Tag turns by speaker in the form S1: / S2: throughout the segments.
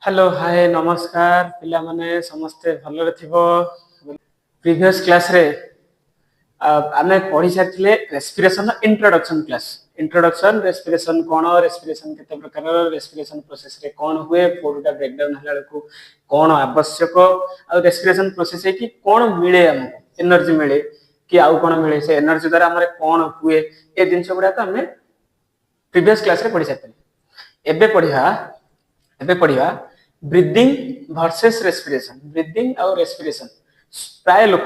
S1: Hello hi नमस्कार पिला माने समस्ते भलरे थिबो। प्रीवियस क्लास रे आमे पढ़ी सारथिले respiration introduction class. Introduction respiration कोन, रेस्पिरेशन केते प्रकार, रेस्पिरेशन प्रोसेस रे कोन हुए, फोरटा ब्रेकडाउन हला को कोन आवश्यक आ रेस्पिरेशन प्रोसेस है कि कोन मिले हमको एनर्जी मिले कि आउ कोन मिले से एनर्जी द्वारा हमरे कोन हुए ए जिंस गुडा तो हमें प्रीवियस क्लास रे पढ़ी सारथिले। एबे पढ़िया ब्रीदिंग वर्सेस रेस्पिरेशन। ब्रीदिंग और रेस्पिरेशन प्राय लोक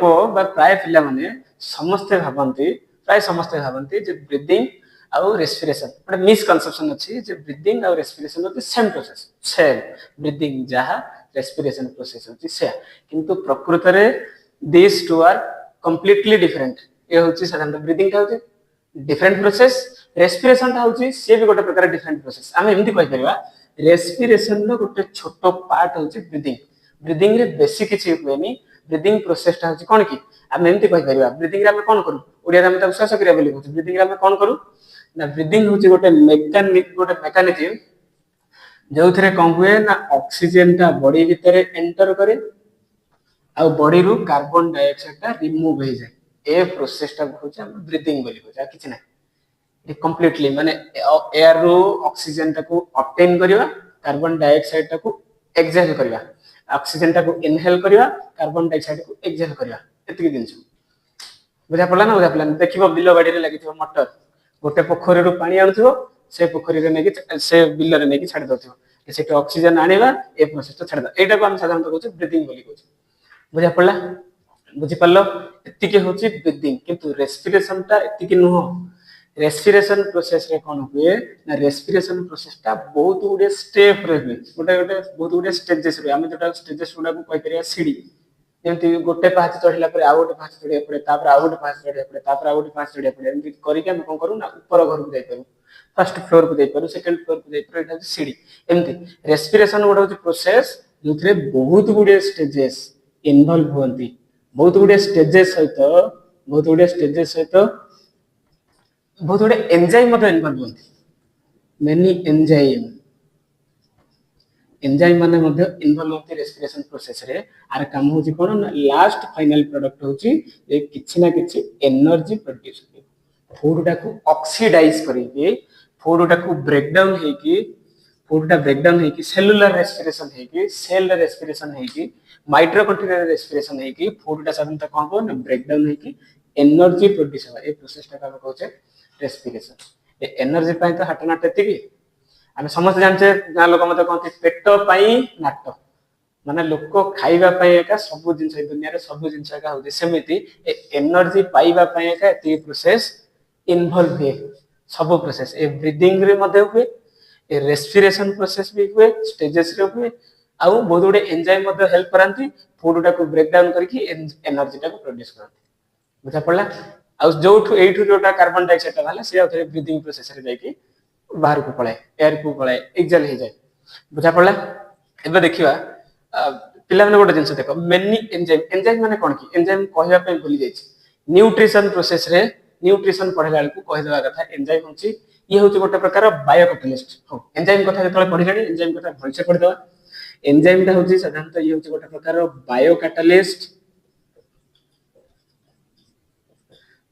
S1: प्राय पिला माने समस्ते भाबंती जे ब्रीदिंग और रेस्पिरेशन गोटे मिसकनसेप्शन अछि जे ब्रीदिंग और रेस्पिरेशन होती सेम प्रोसेस, सेम ब्रीदिंग जहा रेस्पिरेशन प्रोसेस होती से, किंतु प्रकृत रे this two are completely different. ये होची साधारण ब्रीदिंग ता होची डिफरेंट प्रोसेस, रेस्पिरेशन ता होची से भी गोटे प्रकार डिफरेंट प्रोसेस। आमे एमती कहि परिबा रेस्पिरेशन रो गोटे छोटो पार्ट होची ब्रीदिंग। ब्रीदिंग रे बेसी किछि हुएनी। ब्रीदिंग प्रोसेस ता होची कोन की आमे एमती कहि परिबा ब्रीदिंग रे आमे कोन करू, ओडिया रे आमे ता श्वास क्रिया बोली कहू। ब्रीदिंग रे आमे कोन करू ना ब्रीदिंग होची गोटे मेकानिज्म जोथरे कोन हुए ना ऑक्सीजन ता बॉडी भितरे एंटर करे आ बॉडी रू कार्बन डाइऑक्साइड ता रिमूव हो जाए। ए प्रोसेस ता होची हम ब्रीदिंग बोली कहू। किछि नै कंप्लीटली माने एयर रो ऑक्सीजन टाको ऑब्टेन करिवा, कार्बन डाइऑक्साइड टाको एक्सहेल करिवा, ऑक्सीजन टाको इनहेल करिवा, कार्बन डाइऑक्साइड को एक्सहेल करिवा। एतिकी दिन बुझा पड़ला ना? बुझा पड़ला? देखिबो बिलो बाडी रे लागिथिबो मोटर, गोटे पोखरी रो पानी आनुथिबो, से पोखरी रे नेकी से बिलो रे नेकी छाडी दउथिबो, सेठी ऑक्सीजन आनिबा ए प्रोसेस तो छाडी द। एटा को हम साधारणतः कहू ब्रीदिंग बोली कहू। बुझा पड़ला? बुझी पल्लो? एतिकी होची ब्रीदिंग, किंतु रेस्पिरेशन ता एतिकी नुहो। रेस्पिरेशन प्रोसेस रे कोन हुए ना रेस्पिरेशन प्रोसेस ता बहुत गुडे स्टेप रे हुए, गोटे गोटे बहुत गुडे स्टेजेस रे। हम जोटा स्टेजेस गुडा को कहि परिया सीढ़ी, जेमति गोटे पाहाच चढ़िला परे आ गोटे पाहाच चढ़िया पड़े, तापर आ गोटे पाहाच चढ़िया पड़े, तापर आ गोटे पाहाच चढ़िया पड़े, एमति करि के हम कोन करू ना ऊपर घर को जाई पारू, फर्स्ट फ्लोर को जाई पारू, सेकंड फ्लोर को जाई पारू। एटा सीढ़ी। एमति रेस्पिरेशन गोटे होची प्रोसेस जोथरे बहुत गुडे स्टेजेस इन्वॉल्व होंती। बहुत गुडे स्टेजेस सहित बहुत गुडे एंजाइम मते इन्वॉल्व होंती। मेनी एंजाइम माने मध्य इन्वॉल्व होती रेस्पिरेशन प्रोसेस रे। आर काम होची कोन ना लास्ट फाइनल प्रोडक्ट होची ए किछि ना किछि एनर्जी प्रोड्यूस करे। फूड को ऑक्सीडाइज करिके, फूड को ब्रेकडाउन हेकी सेलुलर रेस्पिरेशन हेकी, सेल रेस्पिरेशन हेकी, माइटोकॉन्ड्रियल रेस्पिरेशन हेकी, फूड ता साधारणतः कोन हो ना ब्रेकडाउन हेकी एनर्जी प्रोड्यूस हो। ए प्रोसेस ता हम कहउछे रेस्पिरेशन। ए एनर्जी पय तो हटना टेतिकी आमे समस्त जानछे। गां लोक मते कहते पेट पई नाट, माने लोक खाइबा पई एका सब जिंस दुनिया रे सब जिंस एका होजे सेमिति ए एनर्जी पाइबा पई एका एति प्रोसेस इन्वॉल्व हे। सब प्रोसेस ए ब्रीदिंग रे मते हुए, ए रेस्पिरेशन प्रोसेस भी हुए, स्टेजेस रे हुए, आ बहुत गुडे एंजाइम मते हेल्प करंती फूड टा को ब्रेक डाउन करके एनर्जी टा को प्रोड्यूस करंती। बुझा पड़ला? आ जोठु एठु जोटा कार्बन डाइऑक्साइड टा भाला से आउथरे ब्रीदिंग प्रोसेस रे जाई बाहर को पळे, एयर को पळे, एक्सहेल हो जाए। बुझा पड़ला? एबे देखिबा पिला माने गोटे जिंस देखो मेनी एंजाइम माने कोन की एंजाइम कहया पे भूली जाईछि। न्यूट्रिशन प्रोसेस रे न्यूट्रिशन पढ़ेला को कहि देबा कथा एंजाइम होछि ये होछि गोटे प्रकार बायो कैटलिस्ट। हो एंजाइम कथा जेतले पढ़िलानी एंजाइम कथा भलसे पढ़ि देबा। एंजाइम ता होछि साधारणतः ये होछि गोटे प्रकार बायो कैटलिस्ट।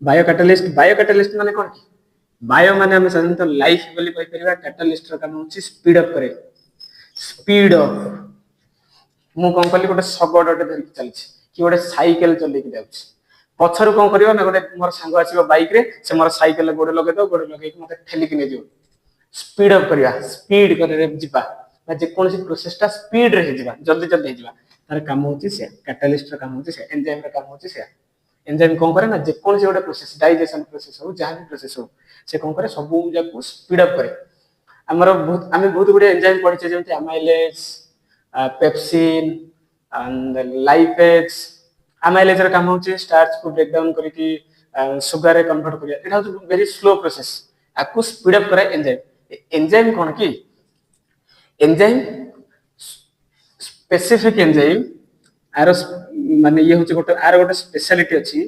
S1: बायो कैटलिस्ट माने कोन की बायो माने हम साधारणतः लाइफ बोली कहि परिबा। कैटलिस्ट रो काम होछि स्पीड अप करे, स्पीड अप। मु कोन कली गोटे सगडटे धरि चलछि कि गोटे साइकिल चले कि जाउछि, पछरु कोन करियो ना गोटे मोर संग आसीबो बाइक रे, से मोर साइकिल गोडे लगे दो, गोडे लगे कि मते ठेली कि ने दियो। स्पीड अप करिया, स्पीड करे रे जिबा ना जे कोनसी प्रोसेस टा स्पीड रे हे जिबा, जल्दी जल्दी हे जिबा। तार काम होछि से कैटलिस्ट रो काम होछि से, एंजाइम रो काम होछि से। एंजाइम कोन करे ना जे कोनसी गोटे प्रोसेस डाइजेशन प्रोसेस हो, जहां भी प्रोसेस हो, से कोन करे सब जाको स्पीड अप करे। हमर बहुत आमे बहुत गुडे एंजाइम पढिछे जेमति amylase, pepsin and lipase. Amylase रो काम होछि स्टार्च को ब्रेक डाउन करिकि सुगर रे कन्वर्ट करिया। एटा होछि वेरी स्लो प्रोसेस, आकु स्पीड अप करे एंजाइम। एंजाइम कोन की एंजाइम स्पेसिफिक एंजाइम आरो माने ये होछि गोटे आरो गोटे स्पेशलिटी अछि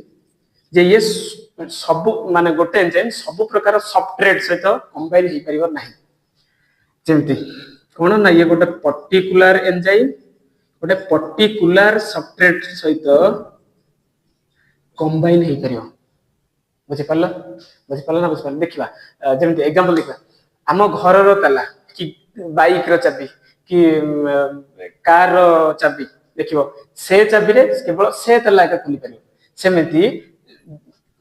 S1: जे ये सब माने गोटे एंजाइम सब प्रकार सब्सट्रेट सहित कंबाइन हे परिबो नाही। जेमति कौन ना ये गोटे पर्टिकुलर एंजाइम गोटे पर्टिकुलर सबस्ट्रेट सहित कंबाइन हो पार बुझिपार बुझिपार ना बुझिपार देखा जमी एग्जांपल देखा आम घर ताला कि बाइक रो चाबी कि कार रो चाबी देखियो से चाबी रे केवल से ताला का खुली पार सेमिति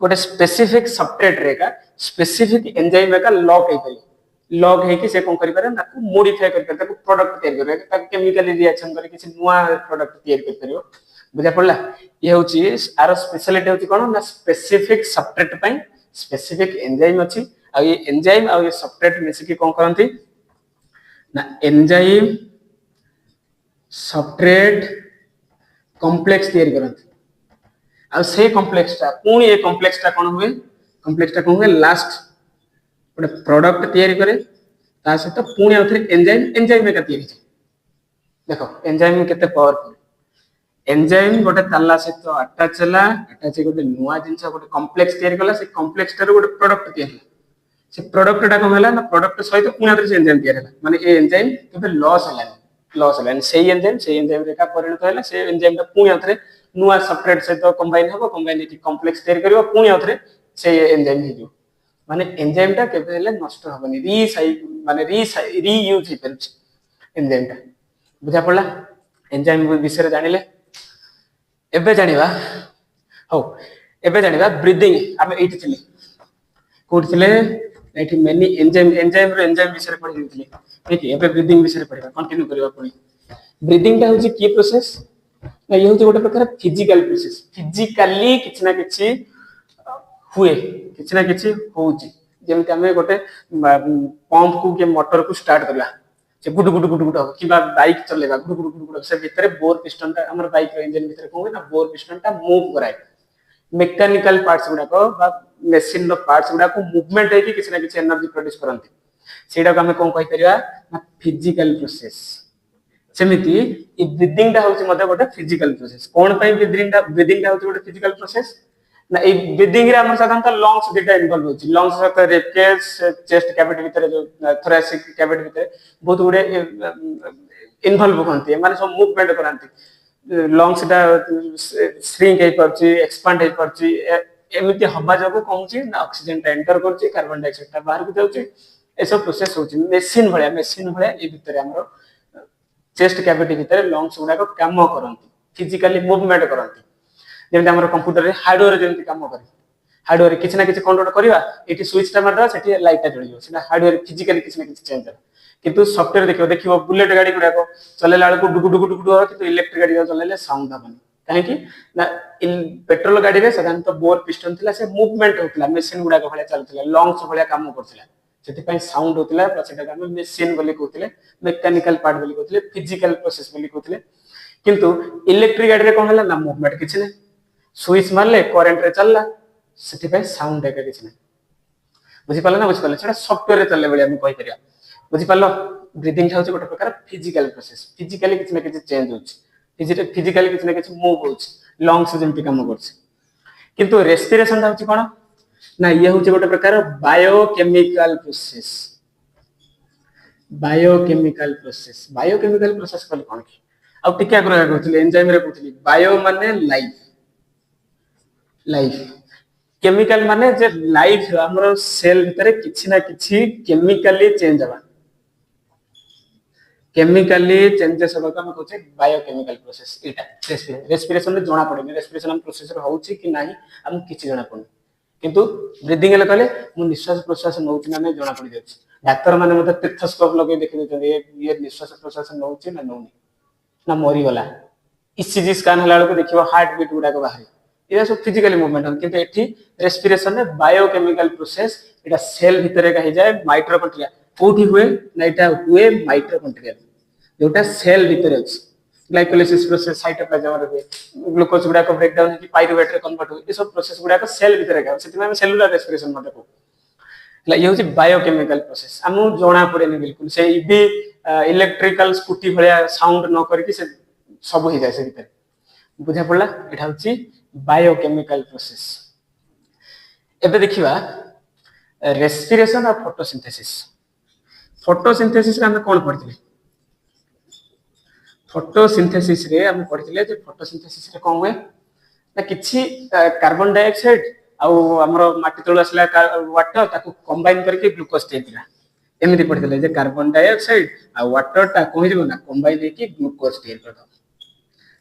S1: गोटे स्पेसिफिक सबस्ट्रेट रे का स्पेसिफिक एंजाइम रे का लॉक हो पार लॉक है कि से कोन करि पारे ना मॉडिफाई करि पारे प्रोडक्ट तैयार करे ता केमिकली रिएक्शन करे किसी नुआ प्रोडक्ट तैयार करि पारियो बुझा पड़ला ये होची आरो स्पेशलिटी होची कोन ना स्पेसिफिक सबस्ट्रेट पई स्पेसिफिक एंजाइम अछि आ ये एंजाइम आ ये सबस्ट्रेट मिसी कि कोन करंती ना एंजाइम सबस्ट्रेट कॉम्प्लेक्स तैयार करंती आ से कॉम्प्लेक्स ता पुनी ए कॉम्प्लेक्स ता कोन हुए लास्ट गोटे प्रोडक्ट तैयारी करे ता सहित पुणी आउथरे एंजाइम का तैयारी देखो एंजाइम केते पावरफुल एंजाइम गोटे ताला सहित अटैच गोटे नुआ जिनस गोटे कॉम्प्लेक्स तैयारी कला से कॉम्प्लेक्स टार गोटे प्रोडक्ट तैयारी से प्रोडक्ट टा कम होला ना प्रोडक्ट सहित पुणी आउथरे एंजाइम तैयारी होला माने ए एंजाइम केबे लॉस हलानी से एंजाइम रे का परिणत होला से एंजाइम टा पुणी आउथरे नुआ सबस्ट्रेट सहित कंबाइन हबो कंबाइन इति कॉम्प्लेक्स तैयारी करबो पुणी आउथरे से एंजाइम हिजो माने एंजाइम टा केबे हेले नष्ट हबनी रीयूज हे परछ एंजाइम टा बुझा पड़ला एंजाइम विषय रे जानिले एबे जानिबा हो एबे जानिबा ब्रीदिंग हम एठी थिले कोठी थिले एठी मेनी एंजाइम विषय रे पढि दिथिले ठीक है एबे ब्रीदिंग विषय रे पढिबा कंटिन्यू करबा पड़ी ब्रीदिंग टा होची की प्रोसेस ना ये होची गोटे प्रकार फिजिकल प्रोसेस फिजिकली किछ ना किछ हुए किछ ना किछ होउची जेमति हमें गोटे पंप को के मोटर को स्टार्ट करला से गुड गुड गुड गुड हो कि बाइक चलेबा गुड गुड गुड गुड से भीतर बोर पिस्टन ता हमर बाइक रो इंजन भीतर कोन ना बोर पिस्टन ता मूव कराय मेकानिकल पार्ट्स गुडा को बा मशीन रो पार्ट्स गुडा को मूवमेंट है कि किछ ना किछ एनर्जी प्रोड्यूस करंती सेडा को हमें कोन कहि परिबा ना फिजिकल प्रोसेस सेमिति इ ब्रीदिंग ता होची मते गोटे फिजिकल प्रोसेस कोन पई ब्रीदिंग ता होची गोटे फिजिकल प्रोसेस ना ए ब्रीदिंग रे हमर साधारणतः लंग्स डेटा इन्वॉल्व होची लंग्स सहित रेबकेस चेस्ट कैविटी भीतर जो थोरेसिक कैविटी भीतर बहुत गुडे इन्वॉल्व होंती माने सब मूवमेंट करंती लंग्स दा श्रिंक हे परची एक्सपांड हे परची एमिति हवा जको कहूची ना ऑक्सीजन टा एंटर करची कार्बन डाइऑक्साइड ता बाहर को जाउची ए सब प्रोसेस होची मशीन भलिया ए भीतर हमरो चेस्ट कैविटी भीतर लंग्स गुडा को काम करंती फिजिकली मूवमेंट करंती जेमति हमर कंप्यूटर रे हार्डवेयर जेमति काम करे हार्डवेयर किछ ना किछ कंट्रोल करबा एठी स्विच टा मारदा सेठी लाइट टा जळियो सेना हार्डवेयर फिजिकली किछ ना किछ चेंज होला किंतु सॉफ्टवेयर देखियो बुलेट गाड़ी गुडा को चलेला को डुगु डुगु डुगु हो किंतु इलेक्ट्रिक गाड़ी चलेले साउंड हबनी काहे कि ना पेट्रोल गाड़ी रे साधारणतः बोर पिस्टन थिला से मूवमेंट होतला मशीन गुडा को भले चलथिला लंग्स भले काम करथिला सेति पई साउंड होतला सेटा हम मशीन बोली कहथिले मेकानिकल पार्ट बोली कहथिले फिजिकल प्रोसेस बोली कहथिले किंतु इलेक्ट्रिक गाड़ी रे कोन होला ना मूवमेंट किछ नै स्विच मारले करंट रे चलला सेति पई साउंड एका किछ नै बुझि पाले ना बुझि पाले सेटा सॉफ्टवेयर रे चलले बळे हम कहि परिया बुझि पालो ब्रीदिंग होची गोटे प्रकार फिजिकल प्रोसेस फिजिकली किछ ना किछ चेंज होची फिजिकली किछ ना किछ मूव होची लंग्स जेमति काम करछि किंतु रेस्पिरेशन होची कोन ना ये होची गोटे प्रकार बायोकेमिकल प्रोसेस कहले कोन की आ टिके आग्रह कहथिले एंजाइम रे कहथिले बायो माने लाइफ केमिकल माने जे लाइफ हमरो सेल भीतर किछि ना किछि केमिकली चेंज हवा केमिकली चेंजेस होबा हम कहछे बायोकेमिकल प्रोसेस एटा रेस्पिरेशन रे जणा पड़े रेस्पिरेशन हम प्रोसेस रे होउची कि नाही हम किछि जणा पड़े किंतु ब्रीदिंग ले कहले मु निश्वास प्रश्वास नउची ना नै जणा पड़ी जाउची डाक्टर माने मते टेथोस्कोप लगे देखि देते ये निश्वास प्रश्वास नउची ना नउनी ना मरी गला ईसीजी स्कैन हला को देखियो हार्ट बीट गुडा को बाहर ये सब फिजिकली मूवमेंट हो किंतु एठी रेस्पिरेशन में बायोकेमिकल प्रोसेस एटा सेल भीतर का हे जाय माइटोकॉन्ड्रिया कोठी हुए ना एटा हुए माइटोकॉन्ड्रिया जोटा सेल भीतर अछि ग्लाइकोलाइसिस प्रोसेस साइटोप्लाज्म रे हुए ग्लूकोज गुडा को ब्रेक डाउन कि पाइरुवेट रे कन्वर्ट हुए ये सब प्रोसेस गुडा को सेल भीतर का सेति में सेलुलर रेस्पिरेशन मते को ये होची बायोकेमिकल प्रोसेस हमु जोना पड़े नै बिल्कुल से इबी इलेक्ट्रिकल स्कूटी भलिया साउंड न करके से सब हो जाय से भीतर बुझा पड़ला एटा होची बायोकेमिकल प्रोसेस एबे देखिबा रेस्पिरेशन और फोटोसिंथेसिस रे हम कोन पढिथिले फोटोसिंथेसिस रे हम पढ़िथिले जे फोटोसिंथेसिस रे कोन हुए ना किछि कार्बन डाइऑक्साइड आउ हमरो माटी तळु आसला वाटर ताकू कंबाइन करके ग्लूकोज तेला एमिति पढ़िथिले जे कार्बन डाइऑक्साइड आ वाटर ता कोहि दिबो ना कंबाइन हेकी ग्लूकोज तैयार करदो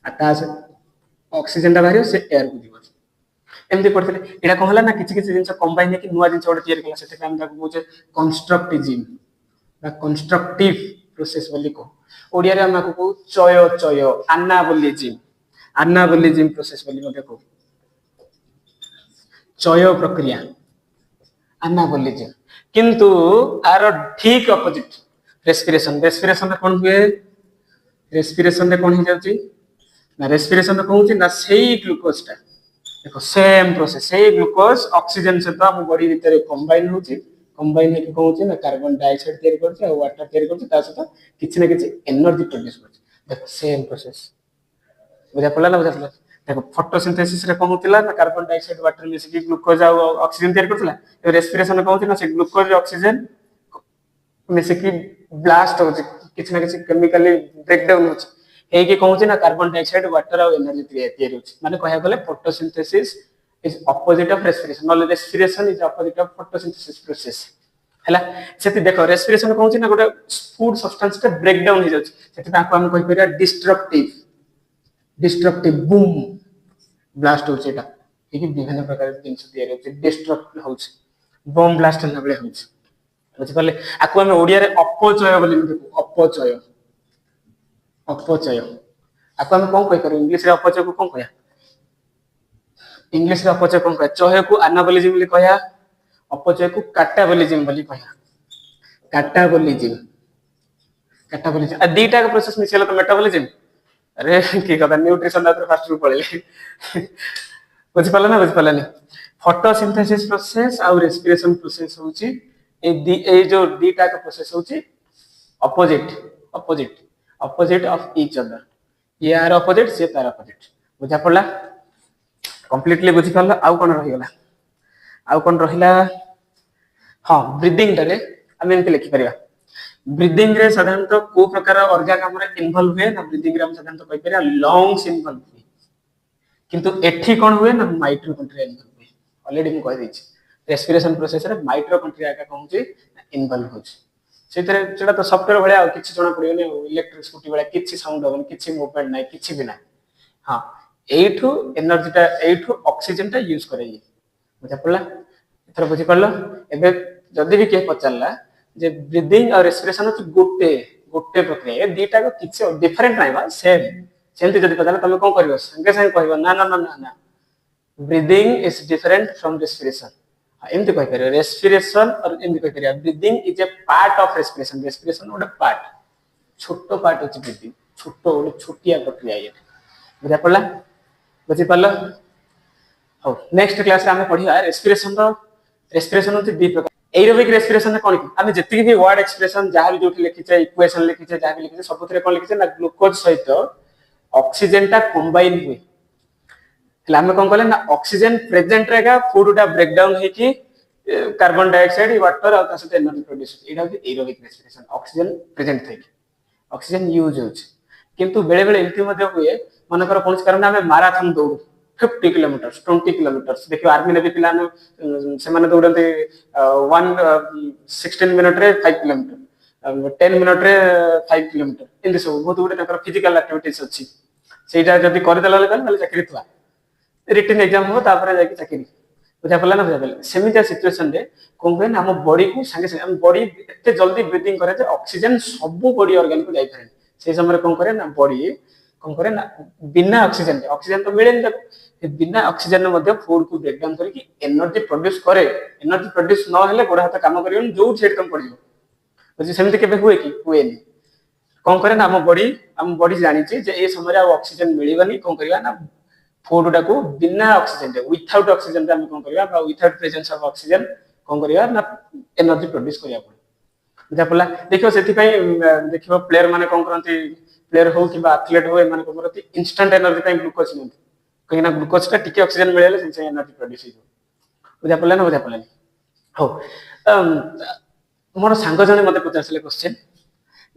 S1: आ ता से ऑक्सीजन ता बाहरियो से एयर को दिबो एमिति पढ़िथिले एडा कोन हला ना किछि किछि जिंस कंबाइन हेकी नुवा जिंस ओडे तैयार कला सेते हम ताकू बुझे कंस्ट्रक्टिज्म बा कंस्ट्रक्टिव प्रोसेस बोली को ओडिया रे हम को चय चय आनाबोलिज्म प्रोसेस बोली मते को चय प्रक्रिया आनाबोलिज्म किंतु आर ठीक ऑपोजिट रेस्पिरेशन कोन हुए रेस्पिरेशन रे कोन हो जाउची ना रेस्पिरेशन कोन होची ना सेही ग्लूकोज ता देखो सेम प्रोसेस सेही ग्लूकोज ऑक्सीजन से तो हम बॉडी भीतर कंबाइन होची कंबाइन हेकी कोन होची ना कार्बन डाइऑक्साइड तैयार करची आ वाटर तैयार करची ता सहित किछि ना किछि एनर्जी प्रोड्यूस करची देखो सेम प्रोसेस बुझा पड़ला ना बुझा पड़ला देखो फोटोसिंथेसिस रे कोन होतिला ना कार्बन डाइऑक्साइड वाटर मिसी की ग्लूकोज आ ऑक्सीजन तैयार करथिला ए रेस्पिरेशन कोन होची ना से ग्लूकोज ऑक्सीजन मिसी की ब्लास्ट होची किछि ना किछि केमिकली ब्रेकडाउन होची हे की कोन होची ना कार्बन डाइऑक्साइड वाटर आ एनर्जी तैयार होची माने कहया गले photosynthesis is opposite of respiration not respiration is opposite of photosynthesis process हला सेति देखो रेस्पिरेशन कोन होची ना गोटे फूड सब्सटेंस टे ब्रेकडाउन हो जाउची सेति ताको हम कहि परिया डिस्ट्रक्टिव बूम ब्लास्ट होचे एटा कि विभिन्न प्रकार के जिंस तैयार होचे डिस्ट्रक्ट होचे बम ब्लास्ट होला बेले होचे बुझि परले आको हम ओडिया रे अपचय बोली देखो अपचय आको हम कोन कहि करू इंग्लिश रे अपचय को कोन कहया इंग्लिश रे अपचय कोन कहया चय को एनाबोलिज्म बोली कहया अपचय को कैटाबोलिज्म बोली कहया कैटाबोलिज्म आ दीटा का प्रोसेस मिसेला तो मेटाबोलिज्म अरे की कथा न्यूट्रिशन दातर फास्ट रू पळले बुझि पाला ना बुझि पाला नहीं फोटोसिंथेसिस प्रोसेस और रेस्पिरेशन प्रोसेस होची ए जो दीटा का प्रोसेस होची अपोजिट ऑफ ईच अदर ये आर अपोजिट से तार अपोजिट बुझा पड़ला कंप्लीटली बुझि पाला आउ कोन रहि गला आउ कोन रहिला हां ब्रीदिंग टारे हम एंते लिखि परिया ब्रीदिंग रे साधारणतः को प्रकार ऑर्गन हमरे इन्वॉल्व हुए ना ब्रीदिंग रे हम साधारणतः कहि परिया लंग्स इन्वॉल्व हुए किंतु एठी कोन हुए ना माइटोकॉन्ड्रिया इन्वॉल्व हुए ऑलरेडी हम कहि दैछि रेस्पिरेशन प्रोसेस रे माइटोकॉन्ड्रिया का कहूची इन्वॉल्व होची सेतरे जेडा तो सॉफ्टवेयर भलिया किछि जणा पडियो ने इलेक्ट्रिक स्कूटी भलिया किछि साउंड होबन किछि मूवमेंट नै किछि भी नै हां एठू एनर्जी ता एठू ऑक्सीजन ता यूज करे बुझा पड़ला एथर बुझि पड़लो एबे जदी भी के पचलला जे ब्रीदिंग और रेस्पिरेशन तो गोटे प्रक्रिया ए दीटा को किछि डिफरेंट नै बा सेमति जदी पचलला तमे कोन करियो संगे संगे कहबो ना breathing is different from respiration एमति कहि परियो रेस्पिरेशन और एमति कहि परियो breathing is a part of respiration ओडा पार्ट छोटो पार्ट होची ब्रीदिंग छोटिया प्रक्रिया ये बुझा पड़ला बुझि पालो हो नेक्स्ट क्लास रे हम पढिया रेस्पिरेशन होती दि प्रकार एरोबिक रेस्पिरेशन कोन की हम जति भी वर्ड एक्सप्रेशन जहां भी जोठी लिखिचे इक्वेशन लिखिचे जहां भी लिखिचे सबुतरे कोन लिखिचे ना ग्लूकोज सहित ऑक्सीजन ता कंबाइन हुए हला हम कोन कहले ना ऑक्सीजन प्रेजेंट रहेगा फूड उटा ब्रेक डाउन हे कि कार्बन डाइऑक्साइड वाटर और तासे एनर्जी प्रोड्यूस एटा होती एरोबिक रेस्पिरेशन ऑक्सीजन प्रेजेंट थे ऑक्सीजन यूज होछ किंतु बेले बेले एमति मध्ये हुए मानकर कोन कारण हम मैराथन दौड़ 50 किलोमीटर्स 20 किलोमीटर्स देखियो आर्मी ने भी पिलान से माने दौड़ते 16 मिनिट रे 5 किलोमीटर 10 मिनिट रे 5 किलोमीटर इन सब बहुत गुडे तकर फिजिकल एक्टिविटीज अछि सेटा जदी कर देला ले चाकरी थवा रिटन एग्जाम हो तापर जाके चाकरी बुझा पड़ला ना बुझा पड़ला सेमितिया सिचुएशन रे कोन कहन हम बॉडी को संगे संगे हम बॉडी एते जल्दी ब्रीथिंग करे जे ऑक्सीजन सब बॉडी ऑर्गन को जाई पारे से समय कोन करे ना बॉडी कोन करे ना बिना ऑक्सीजन तो मिले नहीं बिना ऑक्सीजन मध्ये फूड को ब्रेक डाउन करके एनर्जी प्रोड्यूस करे एनर्जी प्रोड्यूस न हेले गोड़ हाथ काम करियन जो सेट कम पड़ियो बुझी सेमिति केबे हुए कि हुए नहीं कोन करे ना हम बॉडी जानि छी जे ए समय ऑक्सीजन मिलिबनी कोन करिया ना फूड को बिना ऑक्सीजन रे विथआउट ऑक्सीजन रे हम कोन करिया बा विथआउट प्रेजेंस ऑफ ऑक्सीजन कोन करिया ना एनर्जी प्रोड्यूस करिया पड़े बुझा पड़ला देखियो सेति पई देखियो प्लेयर माने कोन करंती प्लेयर हो कि एथलीट हो माने कोन करंती इंस्टेंट एनर्जी पई ग्लूकोज नियंती कहीं ना ग्लूकोज टा टिके ऑक्सीजन मिलेले से एनर्जी प्रोड्यूस हो बुझा पड़ला ना बुझा पड़ला हो मोर सांग जने मते पचारसले क्वेश्चन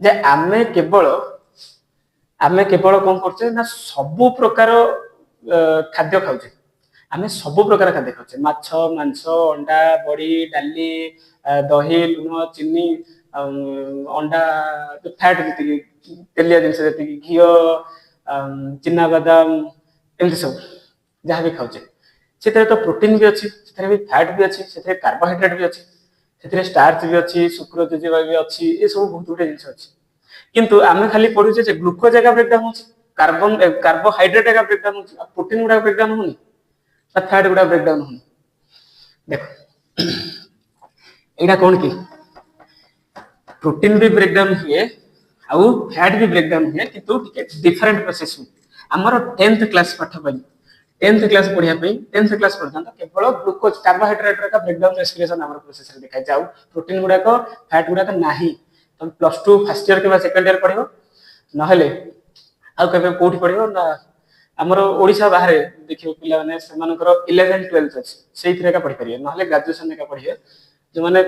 S1: जे आमे केवल आमे केवल कौन करछे ना सब प्रकार खाद्य खाउछे आमे सब प्रकार खाद्य खाउछे माछ मांस अंडा बड़ी डाली दही लुण चीनी अंडा फैट जति तेलिया जिनस जति घिओ चिना बादाम एमती सब जहाँ भी खाउछे से तो प्रोटीन भी अच्छी से भी फैट भी अच्छी से कार्बोहाइड्रेट भी अच्छी से स्टार्च भी अच्छी सुक्रोज भी अच्छी ये सब बहुत गुटे जिन अच्छी किंतु आमे खाली पढ़ुचे जे ग्लूकोज एका ब्रेकडाउन होची कार्बन कार्बोहाइड्रेट एका ब्रेकडाउन होची प्रोटीन गुडा ब्रेकडाउन होनी फैट गुडा ब्रेकडाउन होनी देखो एटा कोन की प्रोटीन भी ब्रेकडाउन हुए आउ फैट भी ब्रेकडाउन हुए किंतु डिफरेंट प्रोसेस हुए हमर 10th क्लास पाठ पई 10th क्लास पढ़िया पई 10th क्लास पर्यंत केवल ग्लूकोज कार्बोहाइड्रेट का ब्रेकडाउन रेस्पिरेशन हमर प्रोसेस रे देखाय जाऊ प्रोटीन गुडा को फैट गुडा का नाही तुम +2 फर्स्ट ईयर के सेकंड ईयर पढ़िबो नहले आउ केबे कोठी पढ़िबो ना हमर ओडिसा बाहर देखियो पिला माने सेमानकर 11 12th अछि सेहि का पढ़ि परिए नहले ग्रेजुएशन का पढ़िए जो माने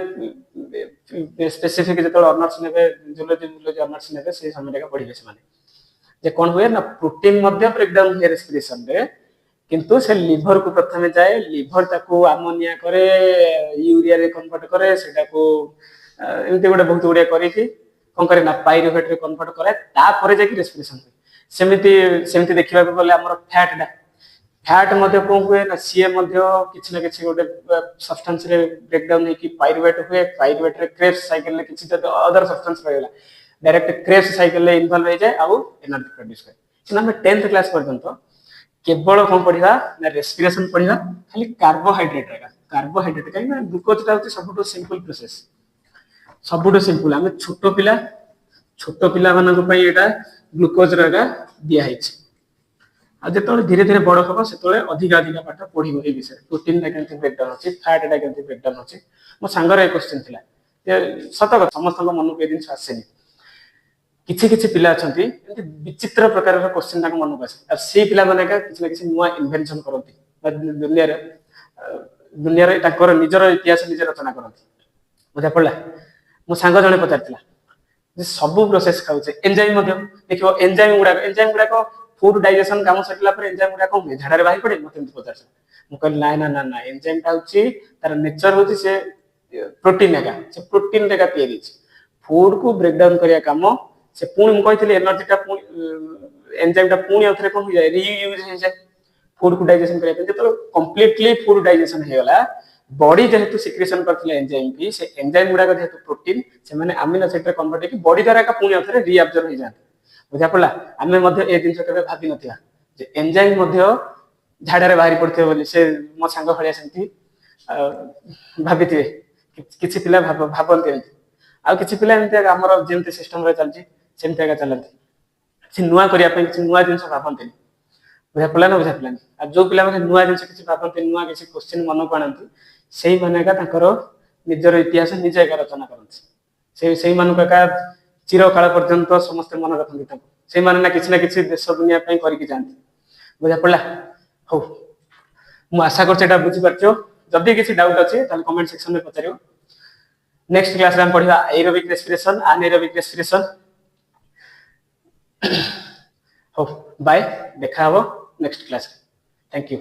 S1: स्पेसिफिक जतल ऑनर्स नेबे जूलॉजी ऑनर्स नेबे से समय का पढ़िबे से माने जे कोन हुए ना प्रोटीन मध्य ब्रेकडाउन हुए रेस्पिरेशन रे किंतु से लिवर को प्रथमे जाए लिवर ताको अमोनिया करे यूरिया रे कन्वर्ट करे सेटा को एमती गोटे बहुत गुड़िया करी कौन करे ना पाइरुवेट रे कन्वर्ट करे तापर जाके रेस्पिरेशन हुए सेमती देखा गले आम फैट मध्य कौन हुए ना सी किसी ना कि गोटे सब्सटेंस रे ब्रेकडाउन होगी पाइरुवेट हुए पाइरुवेट रे क्रेब्स साइकिल रे किसी अदर सब्सटेंस रहा डायरेक्ट क्रेब्स साइकिल रे इन्वॉल्व हो जाए आउ एनर्जी प्रोड्यूस करे कि आम 10th क्लास पर्यंत केवल कौन पढ़ा ना रेस्पिरेशन पढ़ा खाली कार्बोहाइड्रेट कहीं ग्लूकोज सब सिंपल प्रोसेस सबुठ सिंपल आम छोट पिला मान ग्लूकोज दिखाई जो धीरे धीरे बड़ हम से अधिक अधिक पाठ पढ़ ये विषय प्रोटीन ब्रेकडाउन अच्छी फैट ब्रेकडाउन अच्छी मो सांगर क्वेश्चन थी सत कथा समस्त मन को जिन आसेनि किछि किछि पिला अछंती विचित्र प्रकार क्वेश्चन मन को आसे से पिला माने का किछि ना किछि नुआ इन्वेंशन करती दुनिया रे निजर इतिहास निजे रचना करती बुझा पड़ा मो सांग जने पचारथिला जे सब प्रोसेस खाउचे एंजाइम मध्य देखियो एंजाइम गुडा फूड डाइजेशन काम सटला पर एंजाइम गुडा को झाड़ा रे बाहर पड़े मते पचार मु कहल ना ना ना ना एंजाइम ता होची तार नेचर होची से प्रोटीन एका से प्रोटीन रे का तयारी फूड को ब्रेक डाउन करिया काम से पुणी मु कहितले एनर्जी ता एंजाइम ता पुणी अथरे कोन हो जाय रीयूज हो जाय फूड को डाइजेशन करिया पे तो कंप्लीटली फूड डाइजेशन हे गला बॉडी जेहेतु सिक्रेशन करथिले एंजाइम की से एंजाइम गुडा को जेहेतु प्रोटीन से माने अमीनो एसिड रे कन्वर्ट की बॉडी द्वारा का पुणी अथरे रीअब्जॉर्ब हो जाते बुझा पड़ला आमे मध्य ए दिन केबे भाबी नथिया जे एंजाइम मध्य झाड़ा रे बाहरी पड़थे बोली से मो संग खळिया सेंती भाबिथिबे किछि पिला भाबंती आ किछि पिला एंते हमर जेंते सिस्टम रे चलची सेंते का चलती से नुआ करिया पे किछि नुआ जिंस भाबंती बुझा पड़ला ना बुझा पड़लानी आ जो पिला माने नुआ जिंस किछि भाबंती नुआ किछि क्वेश्चन मन को आनंती सेही माने का ताकर निजर इतिहास निजे का रचना करନ୍ତି सेही मान का चिर काल पर्यंत समस्त मन रखती से ना किसी देश दुनिया करके जाती बुझा पड़ा हो मु आशा कर बुझी पार्छ जदि किसी डाउट अच्छे कमेंट सेक्शन में पचार नेक्स्ट क्लास में पढ़ा एरोबिक रेस्पिरेशन अनएरोबिक रेस्पिरेशन हो बाय देखा नेक्स्ट क्लास थैंक यू।